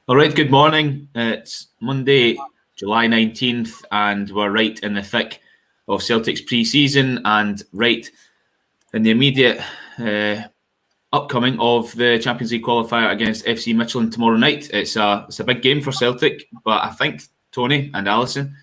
All right, good morning. It's Monday, July 19th, and we're right in the thick of Celtic's pre-season and right in the immediate upcoming of the Champions League qualifier against FC Midtjylland tomorrow night. It's a big game for Celtic, but I think, Tony and Alison,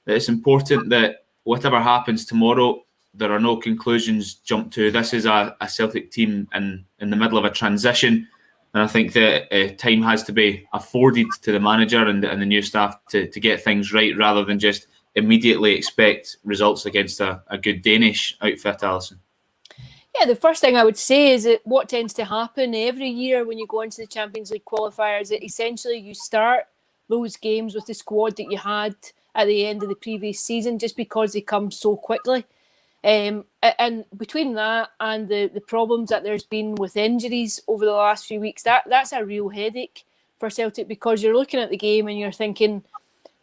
that it's important that whatever happens tomorrow, there are no conclusions jumped to. This is a Celtic team in the middle of a transition. And I think that time has to be afforded to the manager and the new staff to get things right, rather than just immediately expect results against a good Danish outfit, Alison. Yeah, the first thing I would say is that what tends to happen every year when you go into the Champions League qualifiers is that essentially you start those games with the squad that you had at the end of the previous season, just because they come so quickly. And between that and the problems that there's been with injuries over the last few weeks, that's a real headache for Celtic, because you're looking at the game and you're thinking,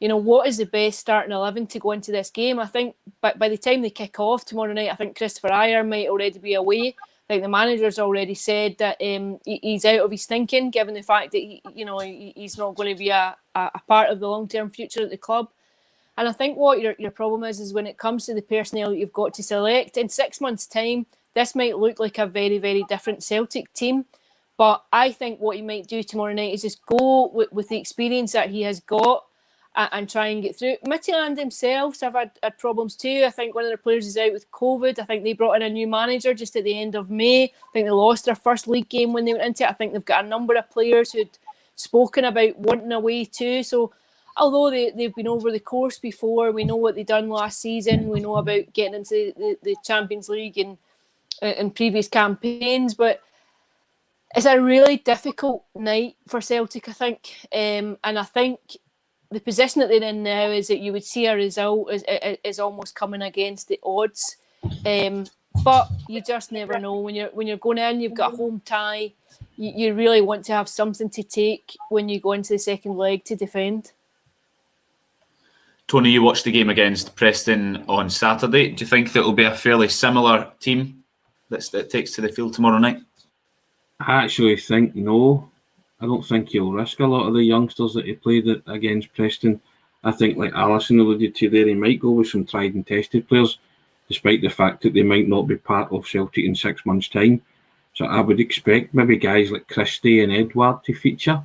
you know, what is the best starting 11 to go into this game? I think by the time they kick off tomorrow night, I think Christopher Ajer might already be away. I think the manager's already said that he's out of his thinking, given the fact that he's not going to be a part of the long-term future at the club. And I think what your problem is when it comes to the personnel that you've got to select, in 6 months' time, this might look like a very, very different Celtic team. But I think what he might do tomorrow night is just go with the experience that he has got and try and get through. Midtjylland themselves have had problems too. I think one of their players is out with COVID. I think they brought in a new manager just at the end of May. I think they lost their first league game when they went into it. I think they've got a number of players who'd spoken about wanting away too. So although they've been over the course before, we know what they've done last season. We know about getting into the Champions League in previous campaigns. But it's a really difficult night for Celtic, I think. And I think the position that they're in now is that you would see a result is almost coming against the odds. But you just never know. When you're going in, you've got a home tie. You really want to have something to take when you go into the second leg to defend. Tony, you watched the game against Preston on Saturday. Do you think that will be a fairly similar team that takes to the field tomorrow night? I actually think no. I don't think he'll risk a lot of the youngsters that he played against Preston. I think, like Alison alluded to there, he might go with some tried and tested players, despite the fact that they might not be part of Celtic in 6 months' time. So I would expect maybe guys like Christie and Edouard to feature,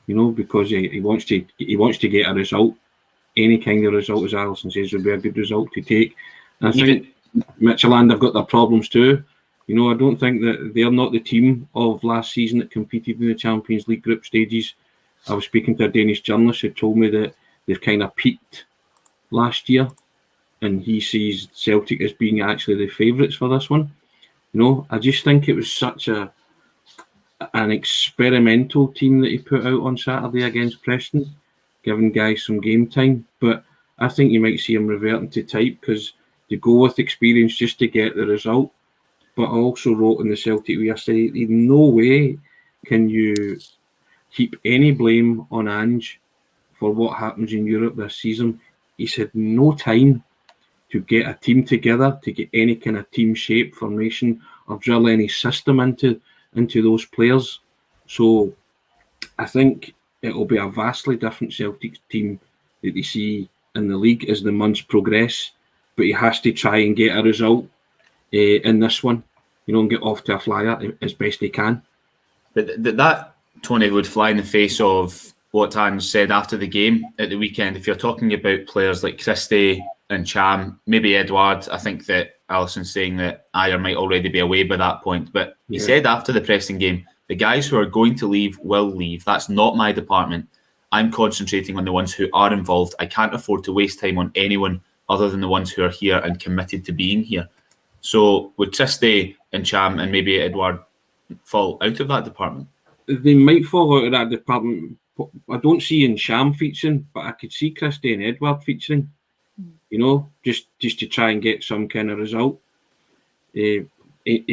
because he wants to get a result. Any kind of result, as Alison says, would be a good result to take. And I think Midtjylland have got their problems too. I don't think that they're not the team of last season that competed in the Champions League group stages. I was speaking to a Danish journalist who told me that they've kind of peaked last year, and he sees Celtic as being actually the favourites for this one. I just think it was such an experimental team that he put out on Saturday against Preston, giving guys some game time. But I think you might see him reverting to type, because they go with experience just to get the result. But I also wrote in the Celtic yesterday, in no way can you heap any blame on Ange for what happens in Europe this season. He's had no time to get a team together, to get any kind of team shape, formation, or drill any system into those players. So I think it will be a vastly different Celtic team that you see in the league as the months progress. But he has to try and get a result in this one, and get off to a flyer as best he can. But that, Tony, would fly in the face of what Ange said after the game at the weekend. If you're talking about players like Christie and Cham, maybe Edouard, I think that Alison's saying that Ajer might already be away by that point. But he said after the Preston game, the guys who are going to leave will leave. That's not my department. I'm concentrating on the ones who are involved. I can't afford to waste time on anyone other than the ones who are here and committed to being here. So would Christie and Cham and maybe Edouard fall out of that department? They might fall out of that department. I don't see in Cham featuring, but I could see Christie and Edouard featuring, just to try and get some kind of result. He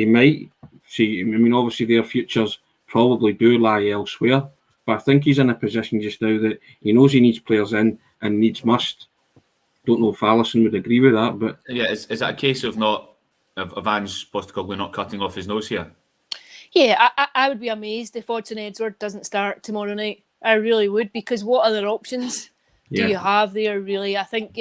might see, obviously their futures probably do lie elsewhere, but I think he's in a position just now that he knows he needs players in and needs must. Don't know if Alison would agree with that, but yeah, is that a case of Ange Postecoglou not cutting off his nose here? Yeah, I would be amazed if Odsonne Edouard doesn't start tomorrow night. I really would, because what other options do you have there, really? I think,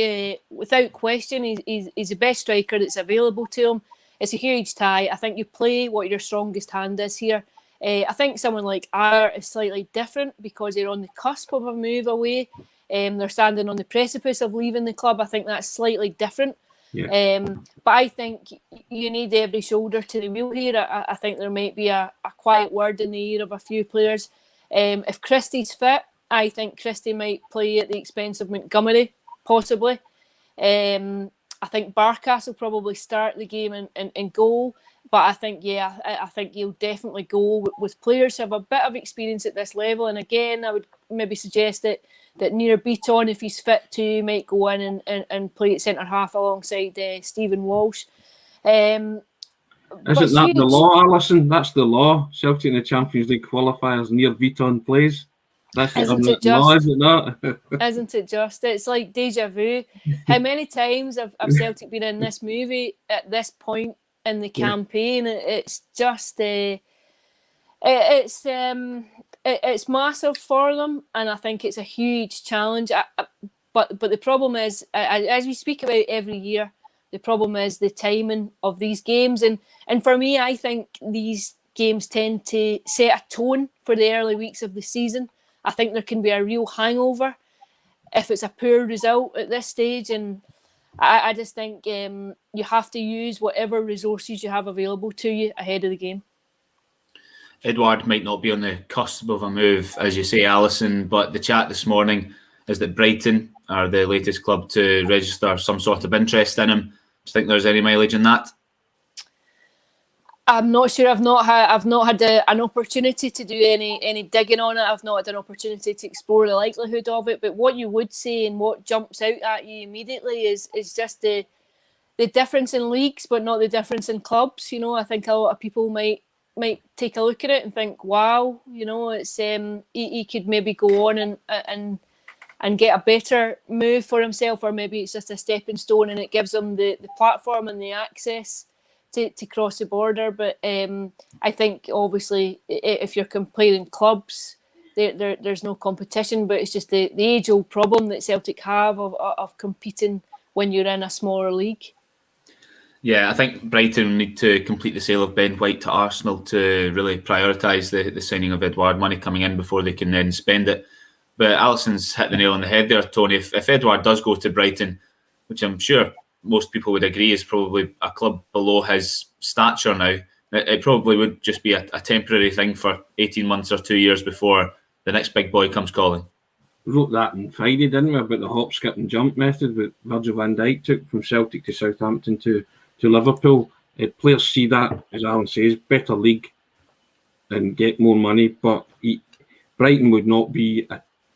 without question, he's the best striker that's available to him. It's a huge tie. I think you play what your strongest hand is here. I think someone like Ayr is slightly different because they're on the cusp of a move away. They're standing on the precipice of leaving the club. I think that's slightly different. But I think you need every shoulder to the wheel here. I think there might be a quiet word in the ear of a few players. If Christie's fit, I think Christie might play at the expense of Montgomery, possibly. I think Barkas will probably start the game and goal. But I think, I think he'll definitely go with players who have a bit of experience at this level. And again, I would maybe suggest that Nir Beaton, if he's fit too, might go in and play at centre-half alongside Stephen Walsh. Isn't that the law, Alison? That's the law. Celtic in the Champions League qualifiers, Nir Beaton plays. That's the law, is it not? Isn't it just? It's like deja vu. How many times have Celtic been in this movie at this point in the campaign? It's just it's massive for them, and I think it's a huge challenge. But the problem is, as we speak about every year, the problem is the timing of these games, and for me, I think these games tend to set a tone for the early weeks of the season. I think there can be a real hangover if it's a poor result at this stage, and I just think you have to use whatever resources you have available to you ahead of the game. Edouard might not be on the cusp of a move, as you say, Alison, but the chat this morning is that Brighton are the latest club to register some sort of interest in him. Do you think there's any mileage in that? I'm not sure. I've not had an opportunity to do any digging on it. I've not had an opportunity to explore the likelihood of it. But what you would say and what jumps out at you immediately is just the difference in leagues, but not the difference in clubs. You know, I think a lot of people might take a look at it and think, wow, you know, it's he could maybe go on and get a better move for himself, or maybe it's just a stepping stone and it gives him the platform and the access to cross the border. But I think obviously if you're comparing clubs, there's no competition, but it's just the age-old problem that Celtic have of competing when you're in a smaller league. Yeah, I think Brighton need to complete the sale of Ben White to Arsenal to really prioritise the signing of Edouard, money coming in before they can then spend it. But Alison's hit the nail on the head there, Tony. If Edouard does go to Brighton, which I'm sure most people would agree is probably a club below his stature now, it probably would just be a temporary thing for 18 months or 2 years before the next big boy comes calling. We wrote that on Friday, didn't we, about the hop, skip and jump method that Virgil van Dijk took from Celtic to Southampton to Liverpool. Players see that, as Alan says, better league and get more money, but Brighton would not be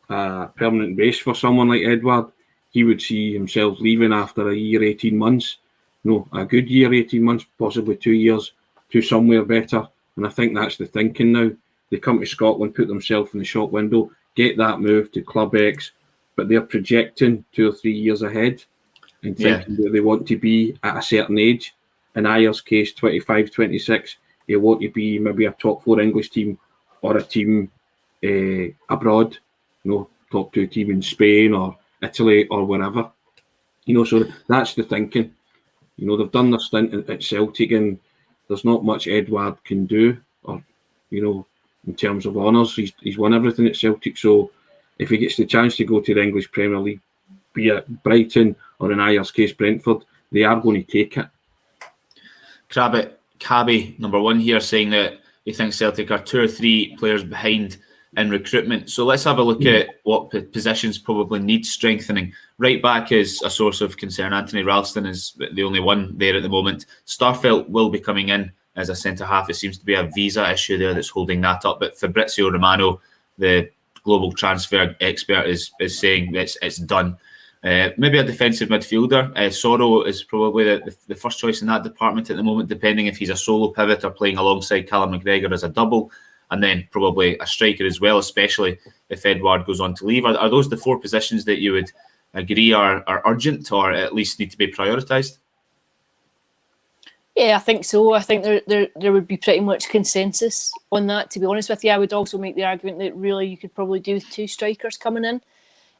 a permanent base for someone like Edouard. He would see himself leaving after a year, 18 months. No, a good year, 18 months, possibly 2 years, to somewhere better. And I think that's the thinking now. They come to Scotland, put themselves in the shop window, get that move to Club X, but they're projecting 2 or 3 years ahead and thinking that they want to be at a certain age. In Ayer's case, 25, 26, they want to be maybe a top 4 English team or a team abroad, you know, top 2 team in Spain or Italy or wherever. You know, so that's the thinking. You know, they've done their stint at Celtic and there's not much Edouard can do, or, you know, in terms of honours. He's won everything at Celtic, so if he gets the chance to go to the English Premier League, be it Brighton or in Ayer's case Brentford, they are going to take it. Cabby, number 1 here, saying that he thinks Celtic are 2 or 3 players behind in recruitment. So let's have a look at what positions probably need strengthening. Right back is a source of concern. Anthony Ralston is the only one there at the moment. Starfelt will be coming in as a centre-half. It seems to be a visa issue there that's holding that up. But Fabrizio Romano, the global transfer expert, is saying it's done. Maybe a defensive midfielder. Soro is probably the first choice in that department at the moment, depending if he's a solo pivot or playing alongside Callum McGregor as a double. And then probably a striker as well, especially if Edouard goes on to leave. Are those the 4 positions that you would agree are urgent or at least need to be prioritised? Yeah, I think so. I think there would be pretty much consensus on that, to be honest with you. I would also make the argument that really you could probably do with 2 strikers coming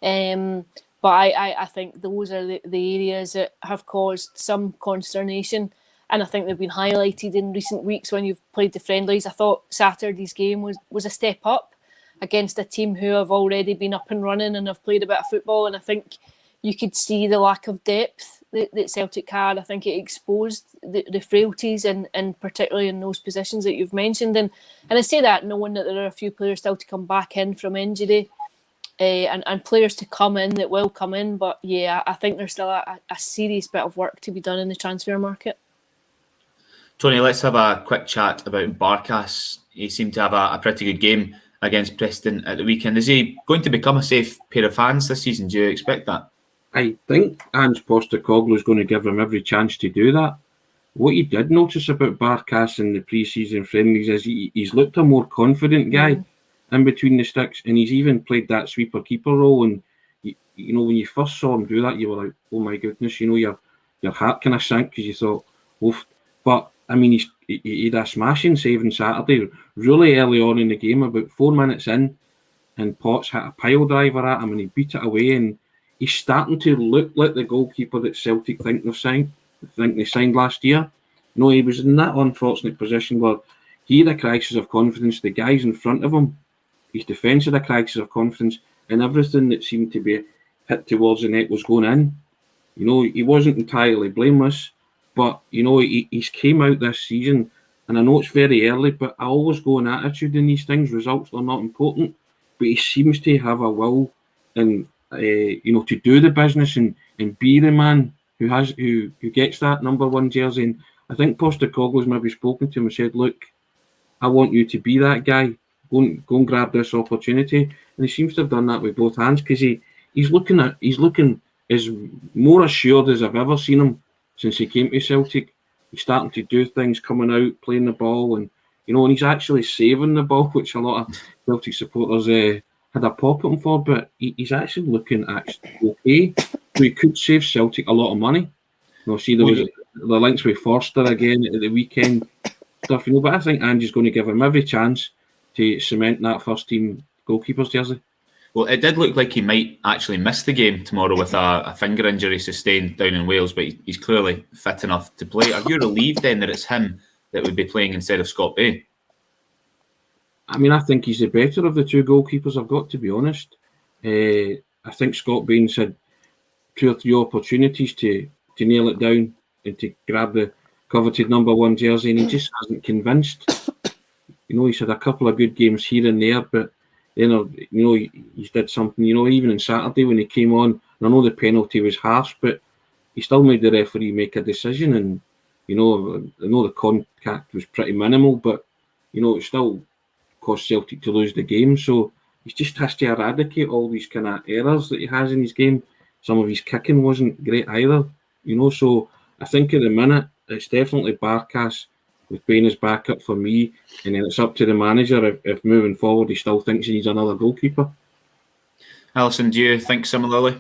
in. But I think those are the areas that have caused some consternation. And I think they've been highlighted in recent weeks when you've played the friendlies. I thought Saturday's game was a step up against a team who have already been up and running and have played a bit of football. And I think you could see the lack of depth that Celtic had. I think it exposed the frailties and particularly in those positions that you've mentioned. And I say that knowing that there are a few players still to come back in from injury. And players to come in that will come in. But yeah, I think there's still a serious bit of work to be done in the transfer market. Tony, let's have a quick chat about Barkas. He seemed to have a pretty good game against Preston at the weekend. Is he going to become a safe pair of hands this season? Do you expect that? I think Ange Postecoglou is going to give him every chance to do that. What you did notice about Barkas in the pre-season friendlies is he's looked a more confident guy in between the sticks, and he's even played that sweeper-keeper role. And you know, when you first saw him do that, you were like, "Oh my goodness!" You know, your heart kind of sank because you thought, "Oof." But I mean, he had a smashing save on Saturday, really early on in the game, about 4 minutes in, and Potts hit a pile driver at him, and he beat it away. And he's starting to look like the goalkeeper that Celtic think they signed last year. No, he was in that unfortunate position where he had a crisis of confidence. The guys in front of him, his defence had a crisis of confidence, and everything that seemed to be hit towards the net was going in. You know, he wasn't entirely blameless, but you know, he's came out this season, and I know it's very early, but I always go on attitude in these things. Results are not important, but he seems to have a will and you know, to do the business and be the man who gets that number 1 jersey. And I think Postecoglou's maybe spoken to him and said, "Look, I want you to be that guy. Go and grab this opportunity." And he seems to have done that with both hands, because he's looking as more assured as I've ever seen him since he came to Celtic. He's starting to do things, coming out, playing the ball, and you know, and he's actually saving the ball, which a lot of Celtic supporters had a pop at him for. But he's actually looking okay. So he could save Celtic a lot of money. You know, see, there was the links with Forster again at the weekend stuff, you know. But I think Andy's going to give him every chance to cement that first team goalkeeper's jersey. Well, it did look like he might actually miss the game tomorrow with a finger injury sustained down in Wales, but he's clearly fit enough to play. Are you relieved then that it's him that would be playing instead of Scott Bain? I mean, I think he's the better of the 2 goalkeepers, I've got to be honest. I think Scott Bain's had 2 or 3 opportunities to nail it down and to grab the coveted number 1 jersey, and he just hasn't convinced. You know, he's had a couple of good games here and there, but you know, he's did something. You know, even on Saturday when he came on, and I know the penalty was harsh, but he still made the referee make a decision. And you know, I know the contact was pretty minimal, but you know, it still cost Celtic to lose the game. So he just has to eradicate all these kind of errors that he has in his game. Some of his kicking wasn't great either. You know, so I think at the minute it's definitely Barkas with Bain as backup for me, and then it's up to the manager if moving forward he still thinks he needs another goalkeeper. Alison, do you think similarly?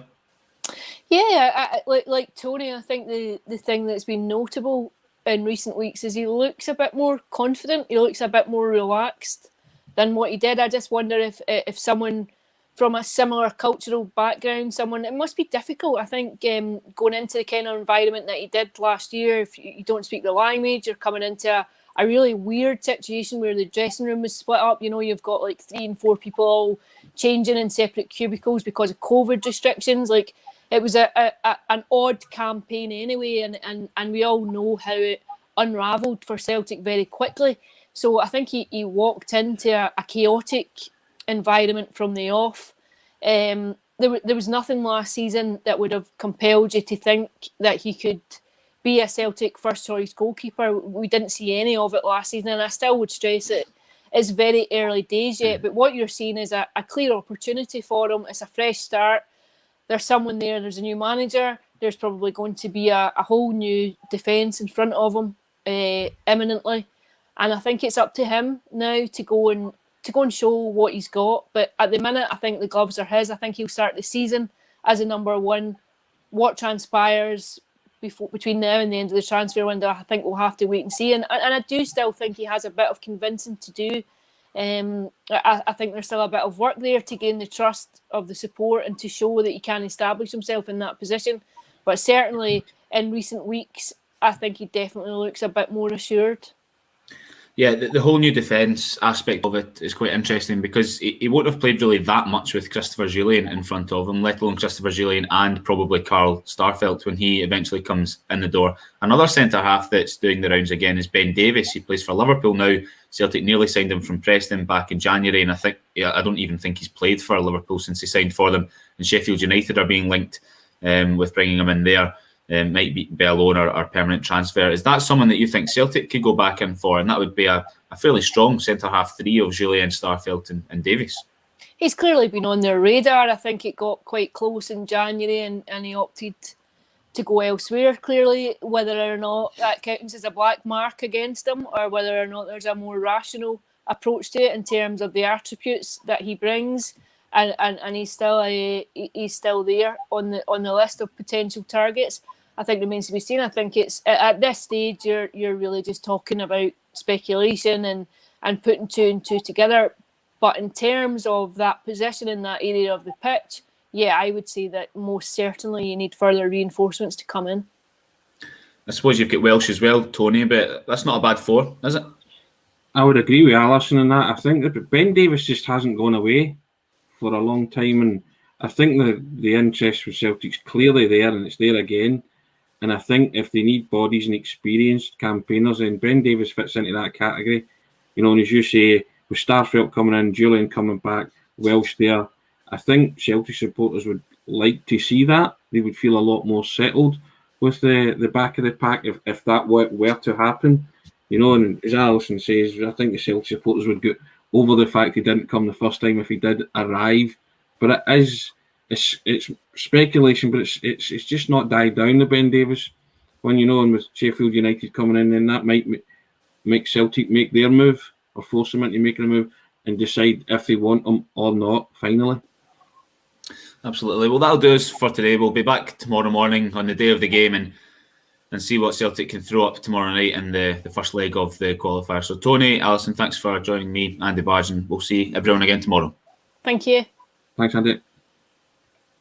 Yeah, like Tony, I think the thing that's been notable in recent weeks is he looks a bit more confident. He looks a bit more relaxed than what he did. I just wonder if someone from a similar cultural background, it must be difficult. I think going into the kind of environment that he did last year, if you don't speak the language, you're coming into a really weird situation where the dressing room was split up. You know, you've got like 3 and 4 people all changing in separate cubicles because of COVID restrictions. Like, it was an odd campaign anyway, and we all know how it unravelled for Celtic very quickly. So I think he walked into a chaotic environment from the off. There was nothing last season that would have compelled you to think that he could be a Celtic first choice goalkeeper. We didn't see any of it last season, and I still would stress it. It's very early days yet, but what you're seeing is a clear opportunity for him. It's a fresh start. There's someone there. There's a new manager. There's probably going to be a whole new defence in front of him imminently, and I think it's up to him now to go and show what he's got. But at the minute, I think the gloves are his. I think he'll start the season as a number 1. What transpires between now and the end of the transfer window, I think we'll have to wait and see. And I do still think he has a bit of convincing to do. I think there's still a bit of work there to gain the trust of the support and to show that he can establish himself in that position. But certainly in recent weeks, I think he definitely looks a bit more assured. Yeah, the whole new defence aspect of it is quite interesting because he won't have played really that much with Christopher Julian in front of him, let alone Christopher Julian and probably Carl Starfelt when he eventually comes in the door. Another centre-half that's doing the rounds again is Ben Davies. He plays for Liverpool now. Celtic nearly signed him from Preston back in January, and I don't even think he's played for Liverpool since he signed for them. And Sheffield United are being linked with bringing him in there. Might be a loan or permanent transfer. Is that someone that you think Celtic could go back in for? And that would be a fairly strong centre-half three of Julian, Starfelt and Davies. He's clearly been on their radar. I think it got quite close in January and he opted to go elsewhere, clearly, whether or not that counts as a black mark against him or whether or not there's a more rational approach to it in terms of the attributes that he brings. And he's still there on the list of potential targets. I think remains to be seen. I think it's at this stage you're really just talking about speculation and putting two and two together. But in terms of that position in that area of the pitch, yeah, I would say that most certainly you need further reinforcements to come in. I suppose you've got Welsh as well, Tony, but that's not a bad four, is it? I would agree with Alison on that. I think that Ben Davies just hasn't gone away for a long time, and I think the interest for Celtic's clearly there, and it's there again. And I think if they need bodies and experienced campaigners, then Ben Davies fits into that category. You know, and as you say, with Starfelt coming in, Julian coming back, Welsh there, I think Celtic supporters would like to see that. They would feel a lot more settled with the back of the pack if that were to happen. You know, and as Alison says, I think the Celtic supporters would get over the fact he didn't come the first time if he did arrive. But it's speculation, but it's just not died down, the Ben Davies one, you know, and with Sheffield United coming in, then that might make Celtic make their move or force them into making a move and decide if they want them or not, finally. Absolutely. Well, that'll do us for today. We'll be back tomorrow morning on the day of the game and see what Celtic can throw up tomorrow night in the first leg of the qualifier. So, Tony, Alison, thanks for joining me, Andy Bargh, and we'll see everyone again tomorrow. Thank you. Thanks, Andy.